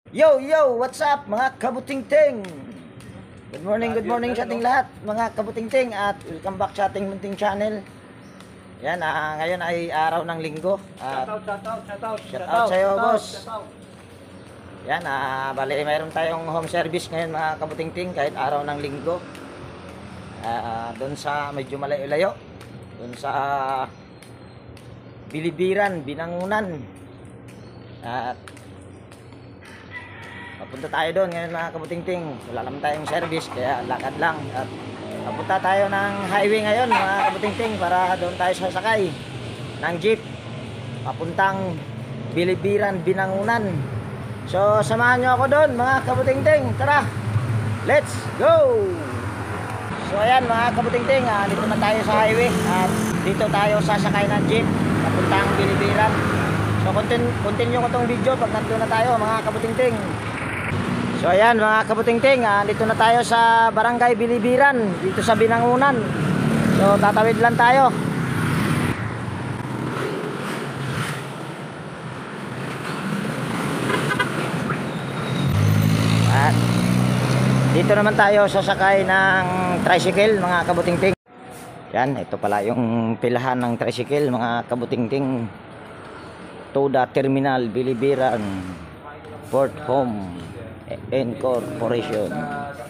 Yo, yo, what's up mga kabutingting? Good morning sa ating lahat mga kabutingting at welcome back sa ating munting channel. Yan, ngayon ay araw ng linggo. Shout out sa iyo, boss. Yan, bali mayroon tayong home service ngayon mga kabutingting kahit araw ng linggo. Doon sa medyo malayo-layo. Doon sa Bilibiran, Binangunan. At papunta tayo doon ngayon mga kabutingting. Wala naman tayong service kaya lakad lang. At papunta tayo ng highway ngayon mga kabutingting para doon tayo sasakay ng jeep papuntang Bilibiran, Binangunan. So samahan nyo ako doon mga kabutingting. Tara, let's go! So ayan mga kabutingting, dito na tayo sa highway at dito tayo sasakay ng jeep papuntang Bilibiran. So continue ko tong video pag nandun na tayo mga kabutingting. So ayan mga kabutingting, dito na tayo sa Barangay Bilibiran, dito sa Binangunan. So tatawid lang tayo. At dito naman tayo sasakay ng tricycle mga kabutingting. Yan, ito pala yung pilahan ng tricycle mga kabutingting. Toda Terminal Bilibiran Port Home Incorporation.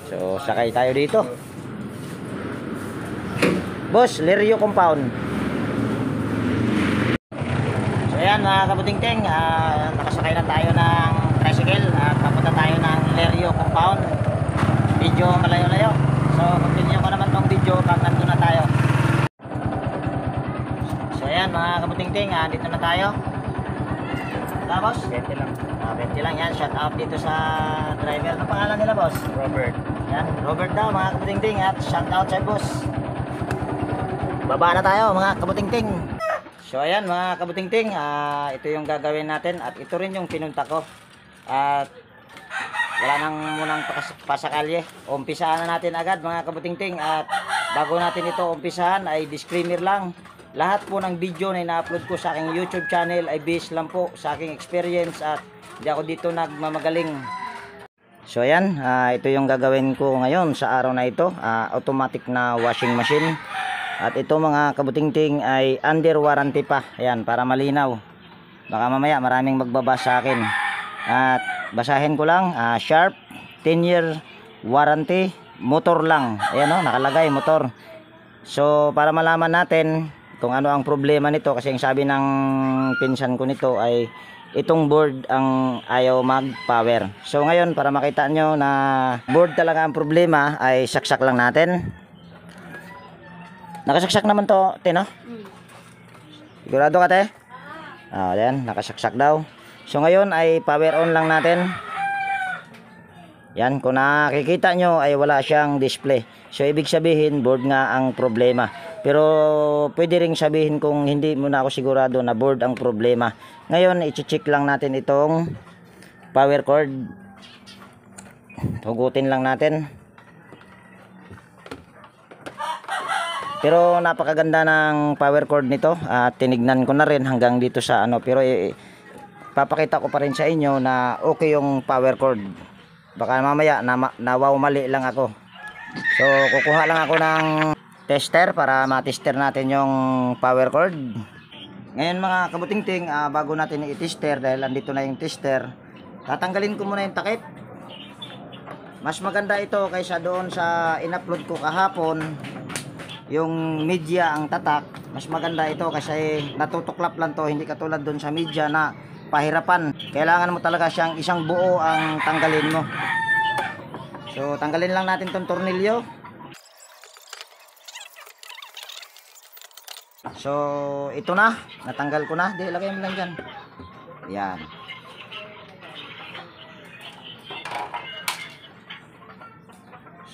So sakay tayo dito. Boss, Lerio Compound. So ayan mga kabutingting, nakasakay na tayo ng tricycle at papunta tayo ng Lerio Compound. Medyo malayo-layo. So continue ko naman tong video pag nandun na tayo. So ayan mga kabutingting, dito na tayo. Boss? 20 lang. 20 lang yan. Shout out dito sa driver. Ano pangalan nila, boss? Robert. Yan, Robert daw mga kabutingting. At shout out sa boss. Baba na tayo mga kabutingting. So ayan mga kabutingting, ito yung gagawin natin. At ito rin yung pinunta ko. At wala nang munang pasakalye. Umpisahan na natin agad mga kabutingting. At bago natin ito umpisahan ay disclaimer lang. Lahat po ng video na ina-upload ko sa aking YouTube channel ay based lang po sa aking experience at hindi ako dito nagmamagaling. So ayan, ito yung gagawin ko ngayon sa araw na ito. Automatic na washing machine. At ito mga kabutingting ay under warranty pa. Ayan, para malinaw. Baka mamaya maraming magbabasa sa akin. At basahin ko lang, Sharp 10-year warranty, motor lang. Ayan o, nakalagay motor. So para malaman natin kung ano ang problema nito, kasi ang sabi ng pinsan ko nito ay itong board ang ayaw mag power. So ngayon para makita nyo na board talaga ang problema ay saksak lang natin. Nakasaksak naman to, Tino? Sigurado ka, te? Ayan, nakasaksak daw. So ngayon ay power on lang natin. Yan, kung nakikita nyo ay wala siyang display. So ibig sabihin board nga ang problema. Pero pwede ring sabihin kung hindi mo na ako sigurado na board ang problema. Ngayon i-check lang natin itong power cord. Hugutin lang natin. Pero napakaganda ng power cord nito. Tinignan ko na rin hanggang dito sa ano. Pero papakita ko pa rin sa inyo na okay yung power cord. Baka mamaya nawaw mali lang ako. So kukuha lang ako ng tester para matester natin yung power cord. Ngayon mga kabutingting, bago natin i-tester, dahil andito na yung tester, tatanggalin ko muna yung takip. Mas maganda ito kaysa doon sa in-upload ko kahapon, yung media ang tatak. Mas maganda ito kasi natutuklap lang to, hindi katulad doon sa media na pahirapan. Kailangan mo talaga siyang isang buo ang tanggalin mo. So tanggalin lang natin tong tornilyo. So ito na, natanggal ko na. Di, lagay mo lang dyan. Yan.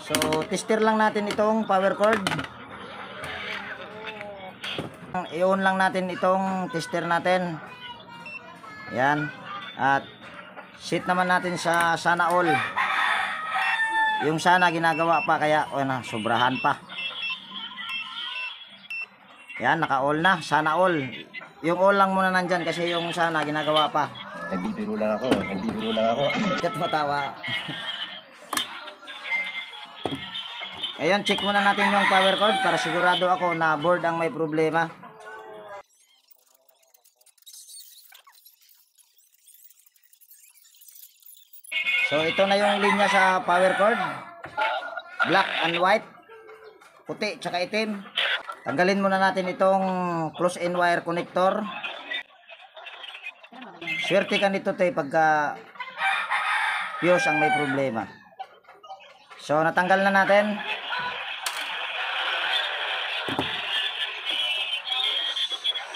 So tester lang natin itong power cord. I-on lang natin itong tester natin. Yan. At set naman natin sa sana all. Yung sana ginagawa pa kaya sobrahan pa. Yan, naka-all na. Sana all. Yung all lang muna nandyan kasi yung sana ginagawa pa. Nagbibiro lang ako. Nagbibiro lang ako. Kat matawa. Ayan, check muna natin yung power cord para sigurado ako na board ang may problema. So ito na yung linya sa power cord. Black and white. Puti tsaka itim. Tanggalin muna natin itong close-in wire connector. Swerte ka nito tayo pagka fuse ang may problema. So natanggal na natin.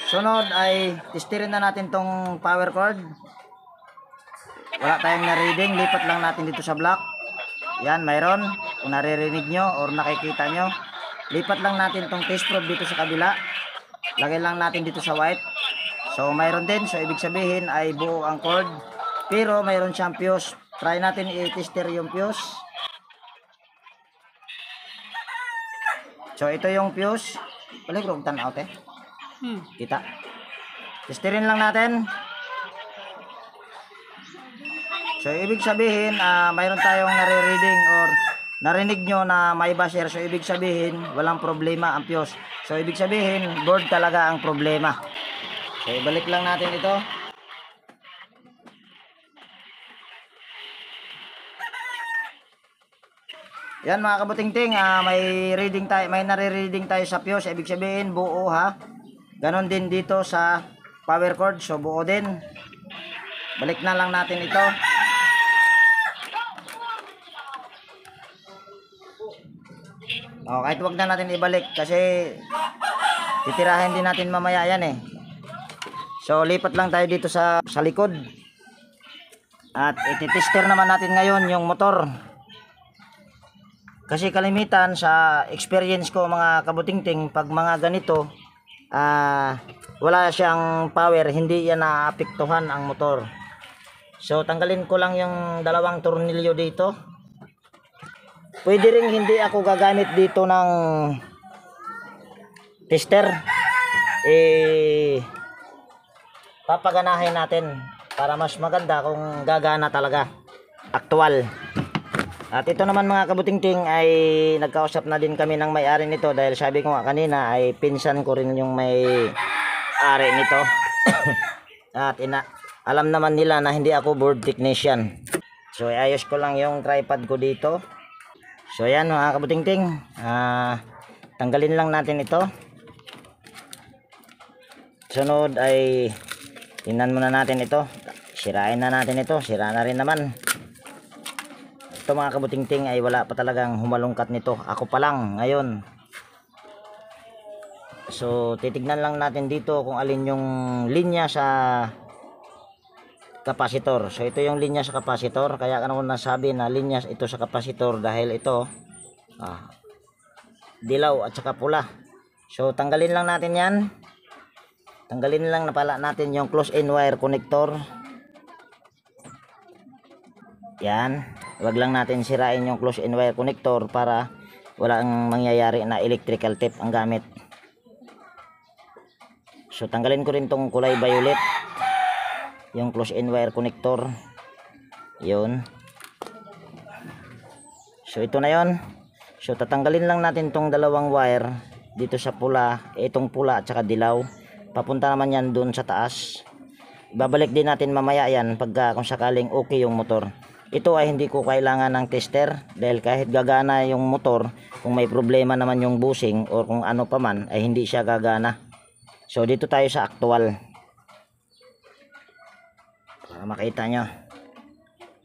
Sunod ay testirin na natin tong power cord. Wala tayong na-reading, lipat lang natin dito sa block. Yan, mayroon. Kung naririnig nyo or nakikita nyo, lipat lang natin tong test probe dito sa kabila. Lagay lang natin dito sa white. So mayroon din, so ibig sabihin ay buo ang cord. Pero mayroon siyang fuse. Try natin i-tester yung fuse. So ito yung fuse. Balik rong tanaw te. Kita. Testerin lang natin. So ibig sabihin mayroon tayong nare-reading or narinig nyo na may basher. So ibig sabihin walang problema ang fuse. So ibig sabihin board talaga ang problema. So ibalik lang natin ito. Yan mga kabutingting, may reading tayo, may nare-reading tayo sa fuse. Ibig sabihin buo ha. Ganon din dito sa power cord. So buo din. Balik na lang natin ito. Kahit wag na natin ibalik kasi titirahin din natin mamaya yan eh. So lipat lang tayo dito sa likod. At ititester naman natin ngayon yung motor. Kasi kalimitan sa experience ko mga kabutingting, pag mga ganito wala siyang power, hindi yan naapektuhan ang motor. So tanggalin ko lang yung dalawang tornilyo dito. Pwede rin hindi ako gagamit dito ng tester. Papaganahin natin para mas maganda kung gagana talaga, aktual. At ito naman mga kabutingting ay nagkausap na din kami ng may-ari nito dahil sabi ko nga kanina ay pinsan ko rin yung may-ari nito. At alam naman nila na hindi ako board technician. So ayos ko lang yung tripod ko dito. So ayan mga kabutingting, tanggalin lang natin ito. Sunod ay tingnan muna natin ito. Sirain na natin ito, sira na rin naman. Ito mga kabutingting ay wala pa talagang humalungkat nito. Ako pa lang ngayon. So titignan lang natin dito kung alin yung linya sa kapasitor. So ito yung linya sa kapasitor. Kaya ano nasabi na linya ito sa kapasitor dahil ito dilaw at saka pula. So tanggalin lang natin yan. Tanggalin lang na pala natin yung close-in wire connector. Yan. Wag lang natin sirain yung close-in wire connector para walang mangyayari na electrical tape ang gamit. So tanggalin ko rin tong kulay violet, yung close-in wire connector. Yun. So ito na yon. So tatanggalin lang natin tong dalawang wire dito sa pula, itong pula at saka dilaw. Papunta naman yan dun sa taas. Babalik din natin mamaya yan pagka kung sakaling okay yung motor. Ito ay hindi ko kailangan ng tester dahil kahit gagana yung motor, kung may problema naman yung bushing or kung ano pa man ay hindi siya gagana. So dito tayo sa actual para makita nyo.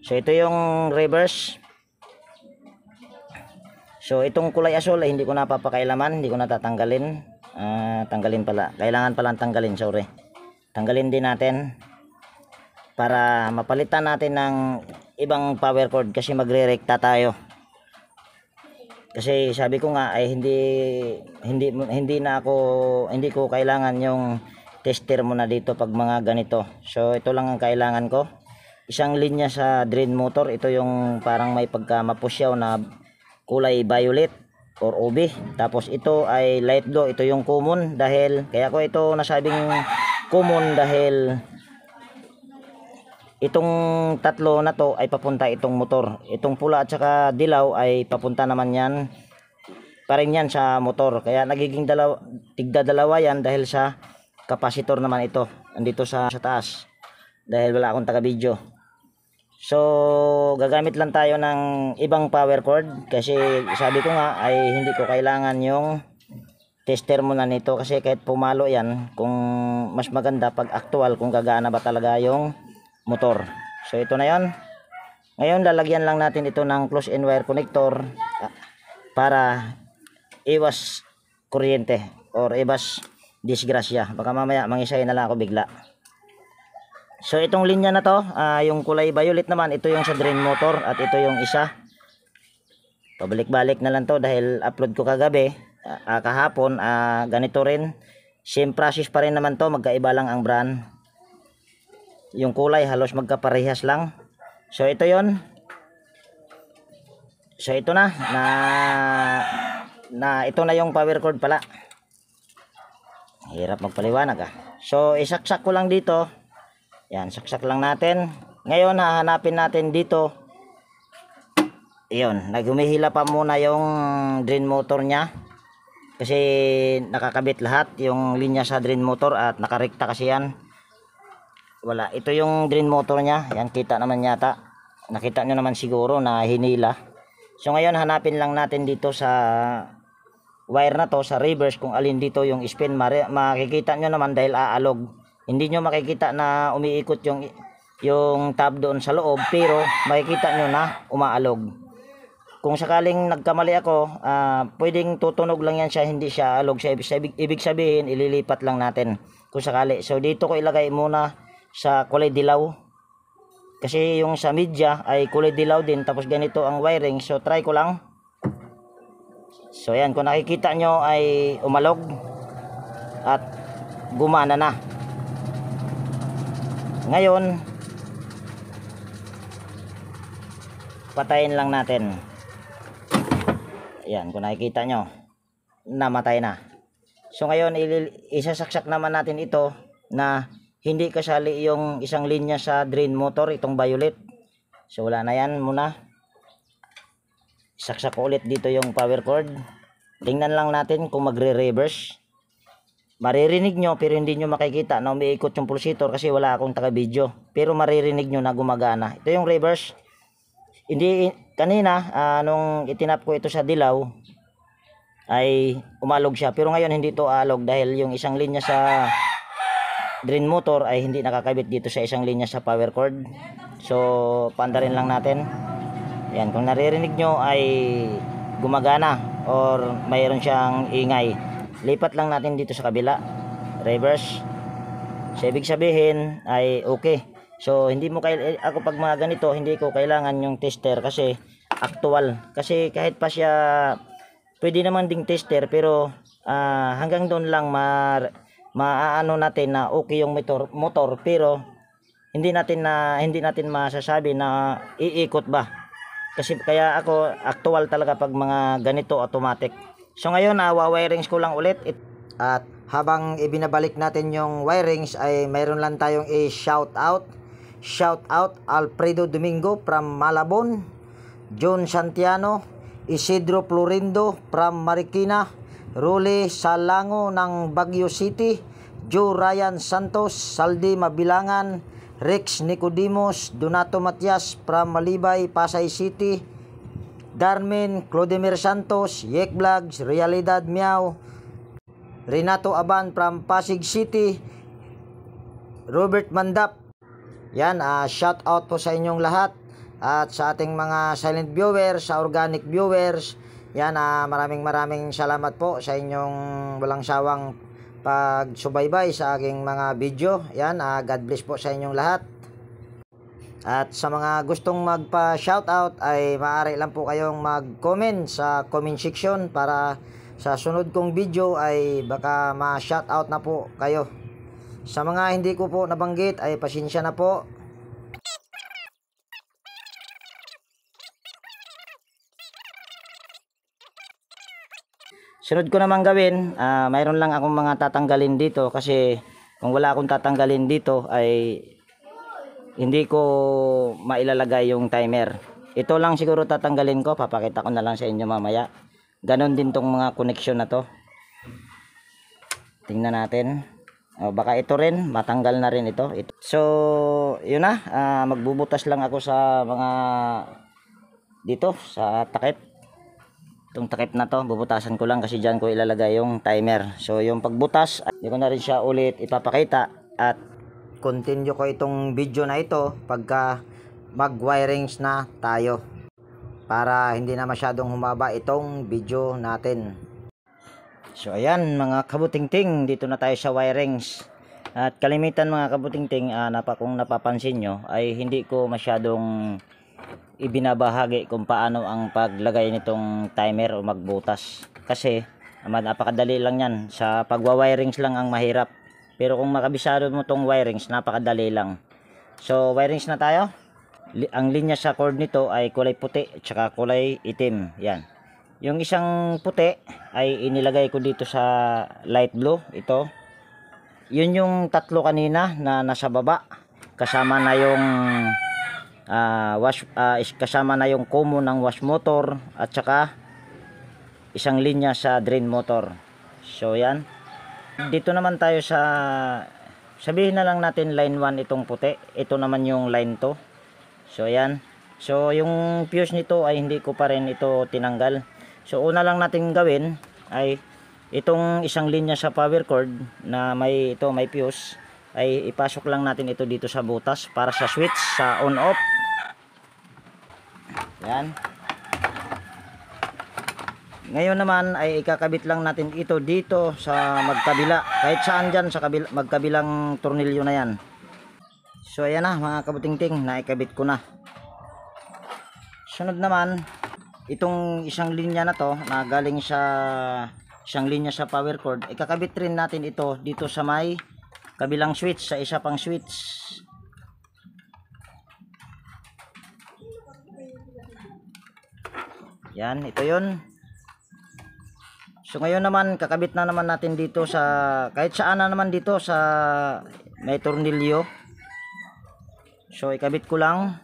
So ito yung reverse. So itong kulay asul ay hindi ko napapakailaman, hindi ko natatanggalin. Tanggalin pala, kailangan palang tanggalin, sorry. Tanggalin din natin para mapalitan natin ng ibang power cord kasi magre-rekta tayo. Kasi sabi ko nga ay hindi ko kailangan yung tester muna dito pag mga ganito. So ito lang ang kailangan ko. Isang linya sa drain motor, ito yung parang may pagka mapusyaw na kulay violet or ube. Tapos ito ay light blue, ito yung common dahil kaya ko ito nasabing common dahil Itong tatlo na to ay papunta itong motor. Itong pula at saka dilaw ay papunta naman yan pa rin yan sa motor. Kaya nagiging tigda dalawa yan dahil sa kapasitor naman ito. Andito sa taas. Dahil wala akong taga video. So gagamit lang tayo ng ibang power cord. Kasi sabi ko nga ay hindi ko kailangan yung tester muna nito. Kasi kahit pumalo yan, kung mas maganda pag actual kung gagana ba talaga yung motor. So ito na yon. Ngayon lalagyan lang natin ito ng close and wire connector para iwas kuryente or iwas disgrasya. Baka mamaya mangisay na lang ako bigla. So itong linya na to, yung kulay violet naman, ito yung sa drain motor at ito yung isa. Pabalik-balik na lang to dahil upload ko kagabi, kahapon, ganito rin. Same process pa rin naman to, magkaiba lang ang brand. Yung kulay halos magkaparehas lang. So ito yon. So ito na ito na yung power cord pala. Hirap magpaliwanag So isaksak ko lang dito. Yan, saksak lang natin. Ngayon hahanapin natin dito. Iyon, naghumihila pa muna yung drain motor niya. Kasi nakakabit lahat yung linya sa drain motor at nakarekta kasi yan. Wala, ito yung drain motor niya. Yan, kita naman yata. Nakita nyo naman siguro na hinila. So ngayon hanapin lang natin dito sa wire na to, sa reverse, kung alin dito yung spin. Makikita nyo naman dahil aalog. Hindi nyo makikita na umiikot yung tab doon sa loob, pero makikita nyo na umaalog. Kung sakaling nagkamali ako, pwedeng tutunog lang yan siya, hindi siya alog. Ibig sabihin, ililipat lang natin kung sakali. So dito ko ilagay muna sa kulay dilaw. Kasi yung sa media ay kulay dilaw din, tapos ganito ang wiring. So try ko lang. So yan, kung nakikita nyo ay umalog at gumana na. Ngayon patayin lang natin. Ayan, kung nakikita nyo, namatay na. So ngayon isasaksak naman natin ito na hindi kasali yung isang linya sa drain motor, itong violet. So wala na yan muna. Saksak ko ulit dito yung power cord. Tingnan lang natin kung magre-reverse. Maririnig nyo pero hindi nyo makikita na umiikot yung pulsator kasi wala akong taga-video. Pero maririnig nyo na gumagana. Ito yung reverse. Hindi kanina nung itinap ko ito sa dilaw ay umalog siya. Pero ngayon hindi ito alog dahil yung isang linya sa drain motor ay hindi nakakabit dito sa isang linya sa power cord. So paandarin lang natin. Yan, kung naririnig nyo ay gumagana or mayroon siyang ingay, lipat lang natin dito sa kabila, reverse. So ibig sabihin ay okay. So hindi mo ako pag mga ganito hindi ko kailangan yung tester kasi actual. Kasi kahit pa siya pwede naman ding tester pero hanggang doon lang maaano natin na okay yung motor pero hindi natin masasabi na iikot ba. Kasi kaya ako actual talaga pag mga ganito automatic. So ngayon wirings ko lang ulit at habang ibinabalik natin yung wirings ay mayroon lang tayong i-shout out. Shout out Alfredo Domingo from Malabon, John Santiano, Isidro Florindo from Marikina, Rule Salango ng Baguio City, Joe Ryan Santos, Saldi Mabilangan, Rex Nicodemos, Donato Matias from Malibay, Pasay City, Darmen Clodemir Santos, Yek Vlogs, Realidad Miao, Renato Aban from Pasig City, Robert Mandap. Yan, shout out po sa inyong lahat at sa ating mga silent viewers, sa organic viewers. Yan, maraming salamat po sa inyong walang sawang pagsubaybay sa aking mga video. Yan, God bless po sa inyong lahat. At sa mga gustong magpa-shoutout ay maaari lang po kayong mag-comment sa comment section para sa sunod kong video ay baka ma-shoutout na po kayo. Sa mga hindi ko po nabanggit ay pasensya na po. Sunod ko naman gawin, mayroon lang akong mga tatanggalin dito kasi kung wala akong tatanggalin dito ay hindi ko mailalagay yung timer. Ito lang siguro tatanggalin ko, papakita ko na lang sa inyo mamaya. Ganon din tong mga connection na to. Tingnan natin. Baka ito rin, matanggal na rin ito. So, yun na. Magbubutas lang ako sa mga dito, sa takip. Itong takip na to, bubutasan ko lang kasi dyan ko ilalagay yung timer. So, yung pagbutas, hindi ko na rin siya ulit ipapakita. At continue ko itong video na ito pagka mag-wirings na tayo. Para hindi na masyadong humaba itong video natin. So ayan mga kabutingting, dito na tayo sa wirings. At kalimitan mga kabutingting, kung napapansin nyo ay hindi ko masyadong ibinabahagi kung paano ang paglagay nitong timer o magbutas. Kasi napakadali lang yan, sa pagwa-wirings lang ang mahirap. Pero kung makabisado mo tong wirings, napakadali lang. So wirings na tayo. Ang linya sa cord nito ay kulay puti at saka kulay itim. Yan. Yung isang puti ay inilagay ko dito sa light blue. Ito. Yun yung tatlo kanina na nasa baba. Kasama na yung kasama na yung combo ng wash motor at saka isang linya sa drain motor. So yan. Dito naman tayo sa, sabihin na lang natin line 1 itong puti. Ito naman yung line 2. So yan. So yung fuse nito ay hindi ko pa rin ito tinanggal. So una lang natin gawin ay itong isang linya sa power cord na may fuse ay ipasok lang natin ito dito sa butas para sa switch sa on off. Yan. Ngayon naman ay ikakabit lang natin ito dito sa magkabila. Kahit saan dyan sa magkabilang tornilyo na yan. So ayan na mga kabutingting, naikabit ko na. Sunod naman, itong isang linya na to na galing sa isang linya sa power cord, ikakabit rin natin ito dito sa may kabilang switch, sa isa pang switch. Yan, ito yun. So ngayon naman, kakabit na naman natin dito sa, kahit saan na naman dito sa may tornilyo. So ikabit ko lang.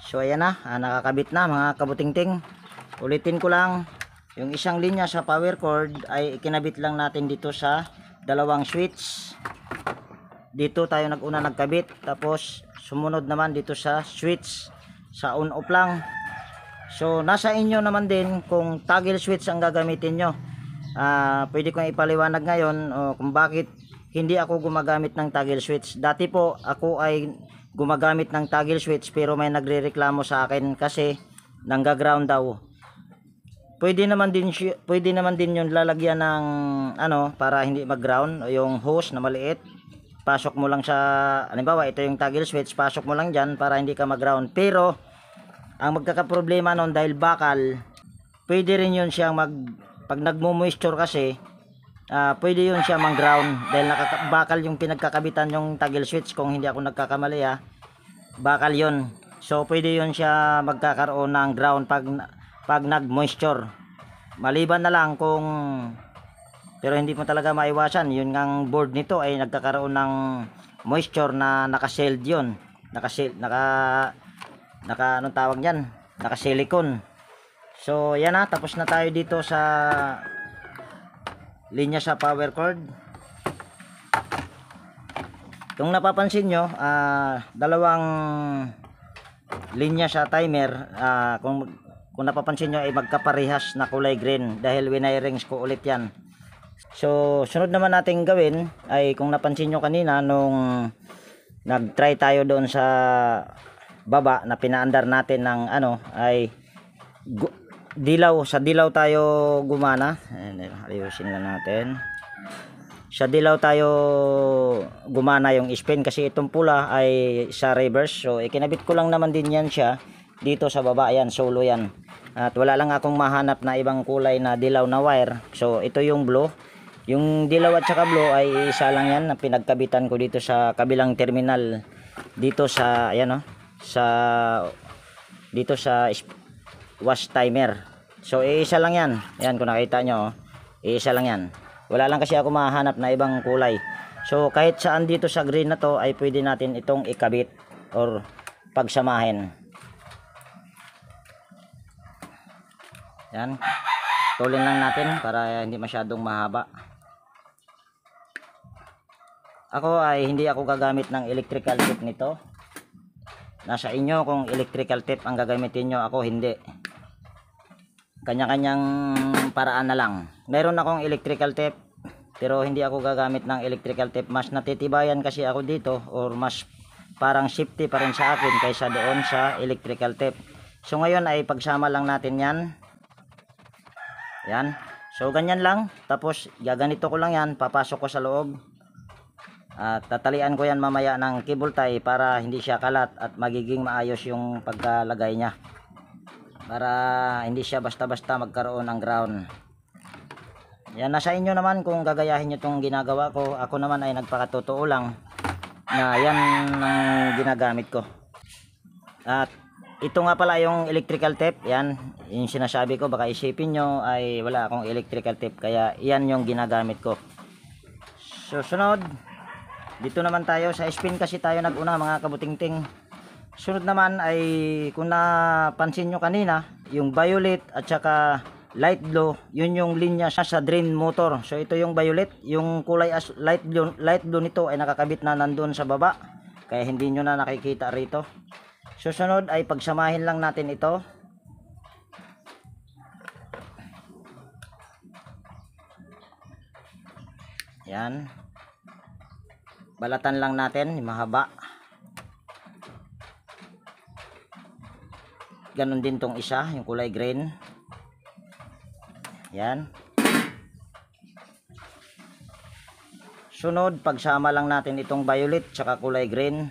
So ayan na, nakakabit na mga kabutingting. Ulitin ko lang, yung isang linya sa power cord ay ikinabit lang natin dito sa dalawang switch. Dito tayo nagkabit, tapos sumunod naman dito sa switch sa on off lang. So nasa inyo naman din kung toggle switch ang gagamitin nyo. Pwede kong ipaliwanag ngayon kung bakit hindi ako gumagamit ng toggle switch. Dati po ako ay gumagamit ng toggle switch pero may nagrereklamo sa akin kasi nangga-ground daw. Pwede naman din yung lalagyan ng para hindi mag-ground, yung hose na maliit. Pasok mo lang sa, halimbawa ito yung toggle switch, pasok mo lang diyan para hindi ka mag-ground. Pero ang magkakaproblema noon dahil bakal, pwede rin yun siyang pag nagmo-moisture kasi, pwede yun siya mag-ground dahil bakal yung pinagkakabitan yung toggle switch, kung hindi ako nagkakamali bakal yun. So pwede yun siya magkakaroon ng ground pag nag-moisture. Maliban na lang kung, pero hindi mo talaga maiwasan, yun ngang board nito ay nagkakaroon ng moisture na naka-sealed yun. Anong tawag yan? Naka-silicone. So yan na, tapos na tayo dito sa linya sa power cord. Kung napapansin nyo, dalawang linya sa timer, kung napapansin nyo ay magkaparehas na kulay green dahil winirings ko ulit yan. So sunod naman natin gawin ay, kung napansin nyo kanina nung nag-try tayo doon sa baba na pinaandar natin ng ay dilaw tayo gumana. Ayusin lang natin. Sa dilaw tayo gumana yung spin kasi itong pula ay sa reverse. So ikinabit ko lang naman din yan siya dito sa baba. Ayan, solo yan. At wala lang akong mahanap na ibang kulay na dilaw na wire. So ito yung blue. Yung dilaw at saka blue ay isa lang yan na pinagkabitan ko dito sa kabilang terminal. Dito sa dito sa wash timer. So iisa lang yan. Ayan, kung nakita nyo, iisa lang yan. Wala lang kasi ako mahanap na ibang kulay. So kahit saan dito sa green na to ay pwede natin itong ikabit. or pagsamahin. Yan. Tulin lang natin para hindi masyadong mahaba. Ako ay hindi ako gagamit ng electrical tape nito. Nasa inyo kung electrical tape ang gagamitin nyo, ako hindi. Kanya-kanyang paraan na lang. Meron akong electrical tape pero hindi ako gagamit ng electrical tape. Mas natitibayan kasi ako dito, or mas parang safety pa rin sa akin kaysa doon sa electrical tape. So ngayon ay pagsama lang natin yan. Yan. So ganyan lang. Tapos gaganito ko lang yan, papasok ko sa loob. At tatalian ko yan mamaya ng cable tie para hindi siya kalat at magiging maayos yung pagkalagay niya. Para hindi siya basta-basta magkaroon ng ground. Yan, nasa inyo naman kung gagayahin nyo itong ginagawa ko. Ako naman ay nagpakatotoo lang na yan ang ginagamit ko. At ito nga pala yung electrical tape. Yan, yung sinasabi ko, baka isipin nyo ay wala akong electrical tape, kaya yan yung ginagamit ko. So sunod, dito naman tayo sa spin kasi tayo nag-una mga kabutingting. Sunod naman ay kung napansin nyo kanina, yung violet at saka light blue, yun yung linya sa drain motor. So ito yung violet, yung kulay light blue nito ay nakakabit na nandun sa baba, kaya hindi nyo na nakikita rito. Susunod ay pagsamahin lang natin ito. Yan, balatan lang natin, mahaba. Ganon din tong isa, yung kulay green. Yan. Sunod, pagsama lang natin itong violet tsaka kulay green.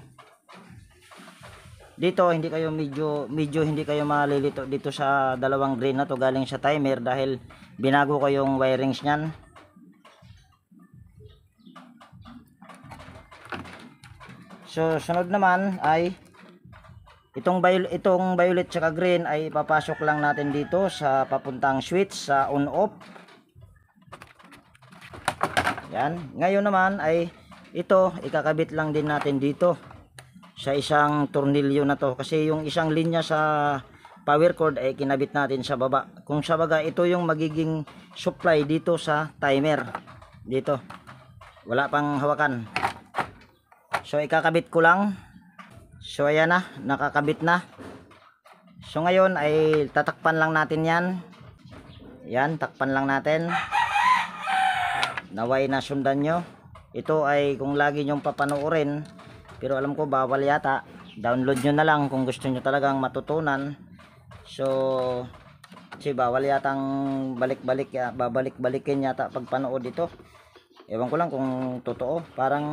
Dito hindi kayo medyo hindi kayo malilito dito sa dalawang green na to galing sa timer dahil binago ko yung wirings niyan. So sunod naman ay itong violet tsaka green ay papasok lang natin dito sa papuntang switch sa on off. Yan. Ngayon naman ay ito ikakabit lang din natin dito sa isang tornilyo na to, kasi yung isang linya sa power cord ay kinabit natin sa baba. Kung sa baga ito yung magiging supply dito sa timer. Dito. Wala pang hawakan. So ikakabit ko lang. So ayan na, nakakabit na. So ngayon ay tatakpan lang natin yan. Yan, takpan lang natin. Naway na sundan nyo. Ito ay kung lagi nyong papanoorin, pero alam ko bawal yata. Download nyo na lang kung gusto nyo talagang matutunan. So kasi bawal yatang babalik-balikin yata pagpanood ito. Ewan ko lang kung totoo. Parang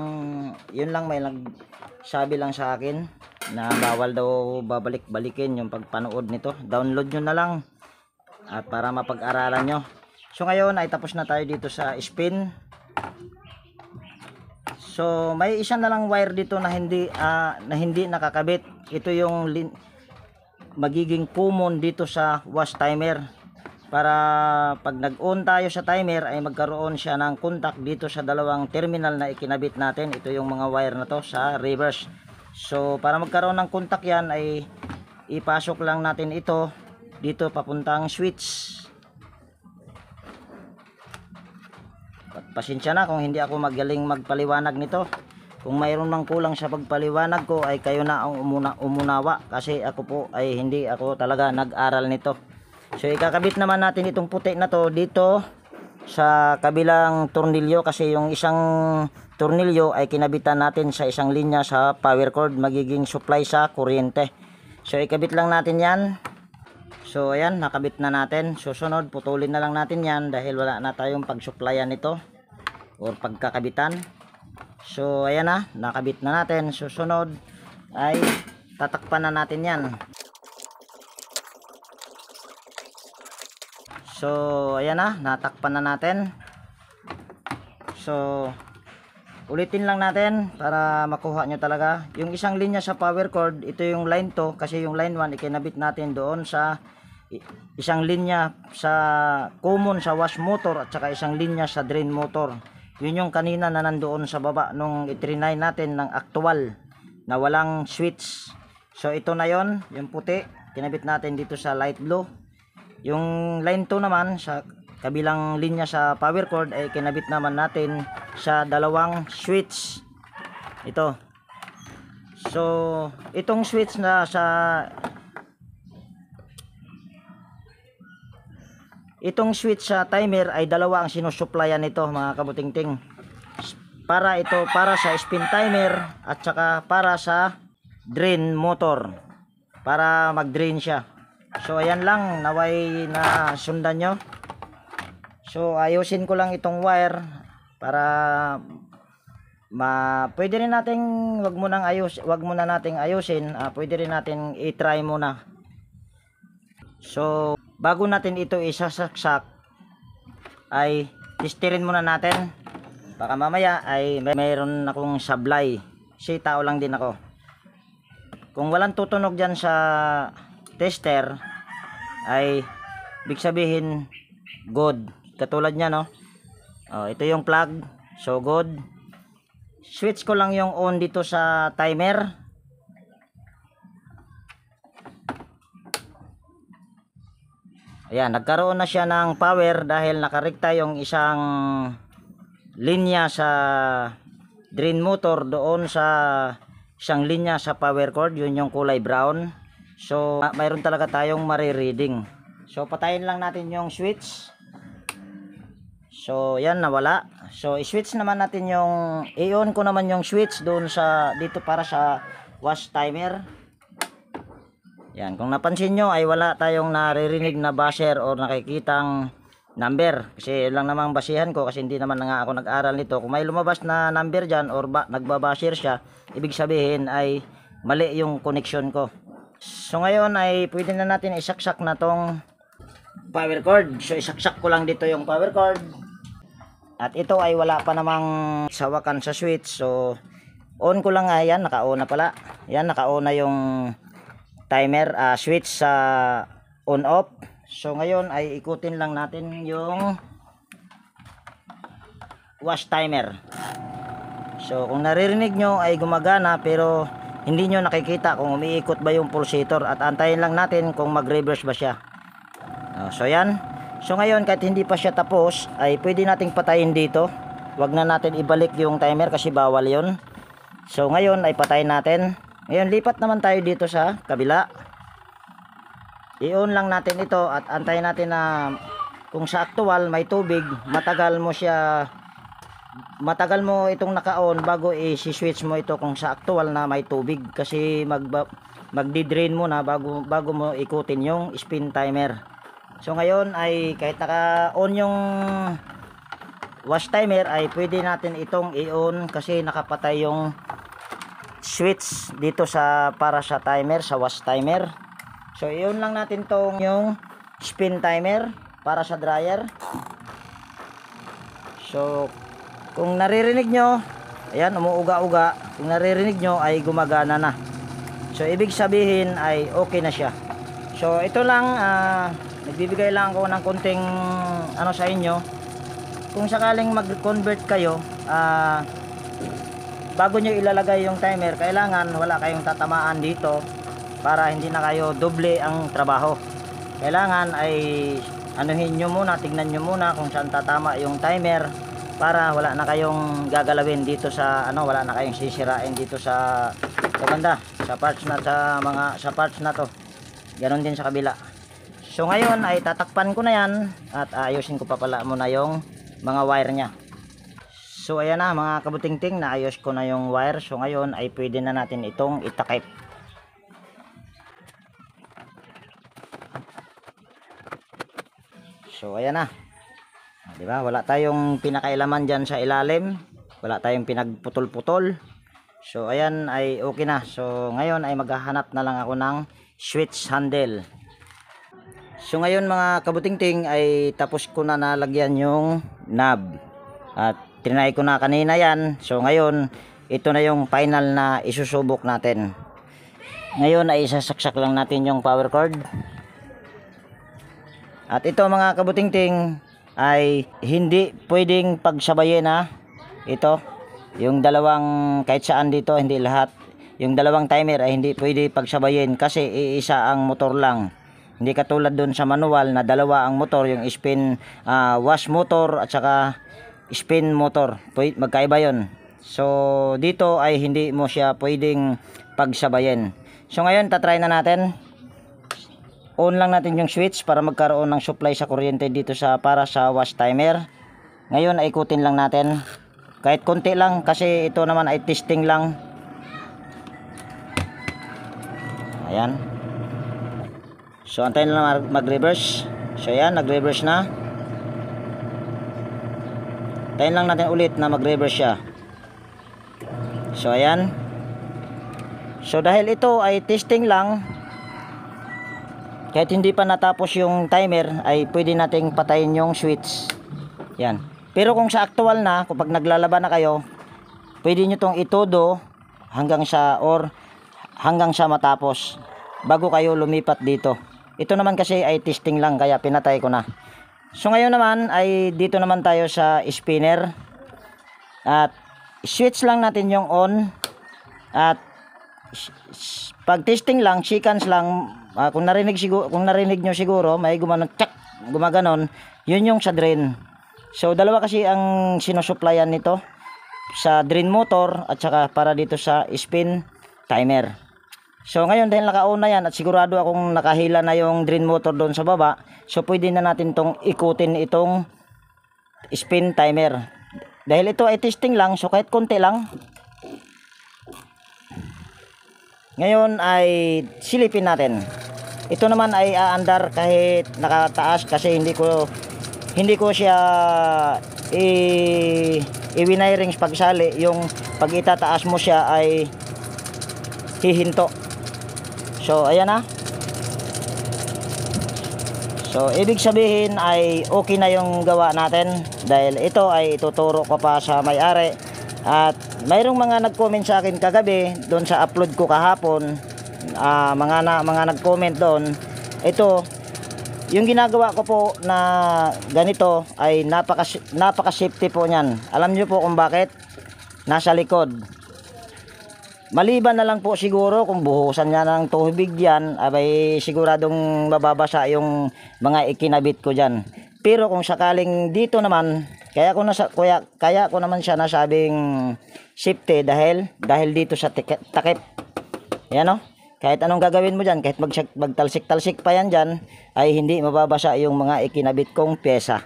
yun lang, may nagsabi lang sa akin na bawal daw babalik-balikin yung pagpanood nito. Download nyo na lang at para mapag-aralan nyo. So ngayon ay tapos na tayo dito sa spin. So may isa na lang wire dito na hindi nakakabit. Ito yung magiging common dito sa wash timer. Para pag nag-on tayo sa timer ay magkaroon siya ng contact dito sa dalawang terminal na ikinabit natin. Ito yung mga wire na to sa reverse. So para magkaroon ng contact yan ay ipasok lang natin ito dito papuntang switch. Pasensya na kung hindi ako magaling magpaliwanag nito. Kung mayroon mang kulang sa pagpaliwanag ko ay kayo na ang umunawa, kasi ako po ay hindi ako talaga nag-aral nito. So ikakabit naman natin itong puti na to dito sa kabilang tornilyo, kasi yung isang tornilyo ay kinabitan natin sa isang linya sa power cord, magiging supply sa kuryente. So ikabit lang natin yan. So ayan, nakabit na natin. Susunod, putulin na lang natin yan dahil wala na tayong pag-supplyan nito or pagkakabitan. So ayan na, nakabit na natin. Susunod ay tatakpan na natin yan. So ayan na, natakpan na natin. So ulitin lang natin para makuha nyo talaga. Yung isang linya sa power cord, ito yung line to, kasi yung line 1 ikinabit natin doon sa isang linya sa common sa wash motor at saka isang linya sa drain motor. Yun yung kanina na nandoon sa baba nung itrinay natin ng actual. na walang switch. So ito na yon, yung puti, kinabit natin dito sa light blue. Yung line 2 naman sa kabilang linya sa power cord ay kinabit naman natin sa dalawang switch. Ito. So itong switch na sa timer ay dalawa ang sinusuplayan nito mga kabutingting. Para sa spin timer at saka para sa drain motor. Para mag-drain siya. So ayan lang, naway na sundan nyo. So ayusin ko lang itong wire para pwede rin nating wag muna nating ayusin, pwede rin natin i-try muna. So bago natin ito isasaksak ay testirin muna natin, baka mamaya ay mayroon akong sablay, si tao lang din ako. Kung walang tutunog dyan sa tester ay ibig sabihin good, katulad nya no. Ito yung plug, so good. Switch ko lang yung on dito sa timer. Ayan, nagkaroon na siya ng power dahil nakarekta yung isang linya sa drain motor doon sa isang linya sa power cord, yun yung kulay brown. So mayroon talaga tayong marireading. So patayin lang natin yung switch. So yan, nawala. So i-switch naman natin yung i-on ko naman yung switch doon sa dito para sa wash timer. Yan, kung napansin nyo ay wala tayong naririnig na basher or nakikitang number. Kasi yun lang namang basihan ko kasi hindi naman na nga ako nag-aral nito. Kung may lumabas na number dyan or nagbabasher siya, ibig sabihin ay mali yung connection ko. So ngayon ay pwede na natin isaksak na tong power cord. So isaksak ko lang dito yung power cord. At ito ay wala pa namang sawakan sa switch. So on ko lang, ayan, naka-on na pala. Yan, naka-on na yung timer, switch sa on off. So ngayon ay ikutin lang natin yung wash timer. So kung naririnig nyo ay gumagana pero hindi nyo nakikita kung umiikot ba yung pulsator, at antayin lang natin kung mag-reverse ba siya. So yan. So ngayon kahit hindi pa siya tapos ay pwede nating patayin dito. Wag na natin ibalik yung timer kasi bawal yon. So ngayon ay patayin natin. Ngayon lipat naman tayo dito sa kabila. I-on lang natin ito at antayin natin na kung sa actual may tubig, matagal mo itong naka-on bago i-switch mo ito kung sa actual na may tubig, kasi magdi-drain muna bago mo ikutin yung spin timer. So ngayon ay kahit naka-on yung wash timer ay pwede natin itong i-on kasi nakapatay yung switch dito para sa timer, sa wash timer. So i-on lang natin tong yung spin timer para sa dryer. So kung naririnig nyo, ayan, umuuga-uga. Kung naririnig nyo ay gumagana na. So ibig sabihin ay okay na siya. So ito lang, nagbibigay lang ako ng konting ano sa inyo. Kung sakaling mag-convert kayo, bago nyo ilalagay yung timer, kailangan wala kayong tatamaan dito para hindi na kayo doble ang trabaho. Kailangan ay anuhin nyo muna, tignan nyo muna kung saan tatama yung timer para wala na kayong gagalawin dito sa wala na kayong sisirain dito sa banda, sa parts na to. Ganon din sa kabila. So ngayon ay tatakpan ko na yan at ayusin ko pa pala muna yung mga wire nya. So ayan na mga kabutingting, naayos ko na yung wire. So ngayon ay pwede na natin itong itakip. So ayan na. Di ba? Wala tayong pinakailaman diyan sa ilalim. Wala tayong pinagputol-putol. So ayan ay okay na. So ngayon ay maghahanap na lang ako ng switch handle. So ngayon mga kabutingting ay tapos ko na nalagyan yung knob. At trinay ko na kanina yan. So ngayon ito na yung final na isusubok natin. Ngayon ay isasaksak lang natin yung power cord. At ito mga kabutingting ay hindi pwedeng pagsabayin ito yung dalawang, kahit saan dito, hindi lahat. yung dalawang timer ay hindi pwede pagsabayin kasi iisa ang motor lang. Hindi katulad doon sa manual na dalawa ang motor, yung spin wash motor at saka spin motor. Magkaiba yon. So dito ay hindi mo siya pwedeng pagsabayin. So ngayon tatry na natin. On lang natin yung switch para magkaroon ng supply sa kuryente dito para sa wash timer. Ngayon ay ikutin lang natin. Kahit konti lang kasi ito naman ay testing lang. Ayan. So antayin na mag-reverse. So ayan, nag-reverse na. Antayin lang natin ulit na mag-reverse siya. So ayan. So dahil ito ay testing lang, kahit hindi pa natapos yung timer ay pwede nating patayin yung switch. Yan. Pero kung sa actual na, kapag naglalaban na kayo, pwede nyo tong itodo hanggang sa matapos bago kayo lumipat dito. Ito naman kasi ay testing lang kaya pinatay ko na. So ngayon naman ay dito naman tayo sa spinner. At switch lang natin yung on. At pag testing lang, seconds lang, kung narinig nyo siguro, may gumaganon, yun yung sa drain. So dalawa kasi ang sinusuplayan nito, sa drain motor at saka para dito sa spin timer. So ngayon dahil naka-on na yan at sigurado akong nakahila na yung drain motor doon sa baba, so pwede na natin tong ikutin itong spin timer. Dahil ito ay testing lang, so kahit konti lang. Ngayon ay silipin natin. Ito naman ay aandar kahit nakataas kasi hindi ko siya i-winirings pagsali. Yung pag itataas mo siya ay hihinto. So ayan na. So ibig sabihin ay okay na yung gawa natin dahil ito ay ituturo ko pa sa may-ari. At mayroong mga nag-comment sa akin kagabi doon sa upload ko kahapon, mga nag-comment doon. Ito, yung ginagawa ko po na ganito ay napaka-safety po niyan. Alam niyo po kung bakit? Nasa likod. Maliban na lang po siguro kung buhusan niya ng tubig yan, abay siguradong mababasa yung mga ikinabit ko dyan. Pero kung sakaling dito naman, kaya ko naman siya nasabing safety dahil dito sa takip. Yan o. Kahit anong gagawin mo dyan, kahit magtalsik-talsik pa yan dyan, ay hindi mababasa yung mga ikinabit kong pyesa.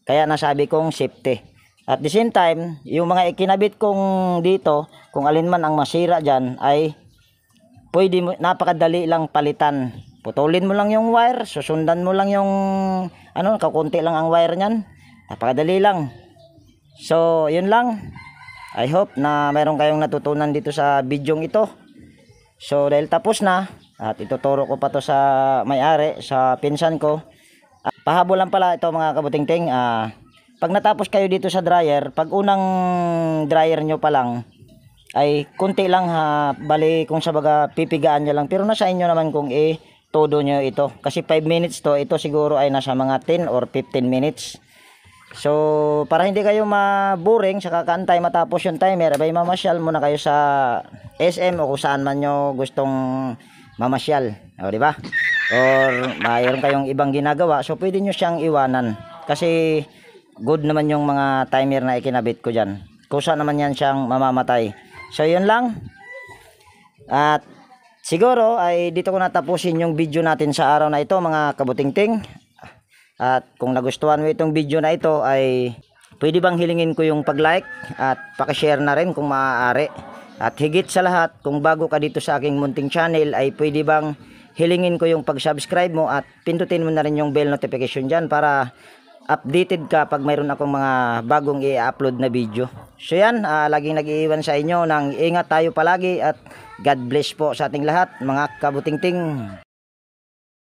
Kaya nasabi kong safety. At the same time, yung mga ikinabit kong dito, kung alin man ang masira dyan, ay pwede mo, napakadali lang palitan. Putulin mo lang yung wire, susundan mo lang yung kakunti lang ang wire niyan. Napakadali lang. So, yun lang. I hope na mayroon kayong natutunan dito sa bidyong ito. So, dahil tapos na, at ituturo ko pa to sa may-ari, sa pinsan ko. Pahabol lang pala ito mga kabutingting. Pag natapos kayo dito sa dryer, pag unang dryer nyo pa lang, ay kunti lang ha, bali kung sa baga pipigaan nyo lang. Pero nasa inyo naman kung todo nyo ito. Kasi 5 minutes to, ito siguro ay nasa mga 10 or 15 minutes. So, para hindi kayo maboring sa kakantay matapos yung timer, abay mamasyal muna kayo sa SM o kung saan man nyo gustong mamasyal. O, diba? Or mayroon kayong ibang ginagawa, so pwede nyo siyang iwanan. Kasi good naman yung mga timer na ikinabit ko dyan. Kusa naman yan siyang mamamatay. So, yun lang. At siguro ay dito ko natapusin yung video natin sa araw na ito mga kabutingting. At kung nagustuhan mo itong video na ito ay pwede bang hilingin ko yung pag-like at paki-share na rin kung maaari. At higit sa lahat, kung bago ka dito sa aking munting channel ay pwede bang hilingin ko yung pag-subscribe mo at pindutin mo na rin yung bell notification dyan para updated ka pag mayroon akong mga bagong i-upload na video. So yan, laging nag-iiwan sa inyo ng ingat tayo palagi at God bless po sa ating lahat mga kabutingting.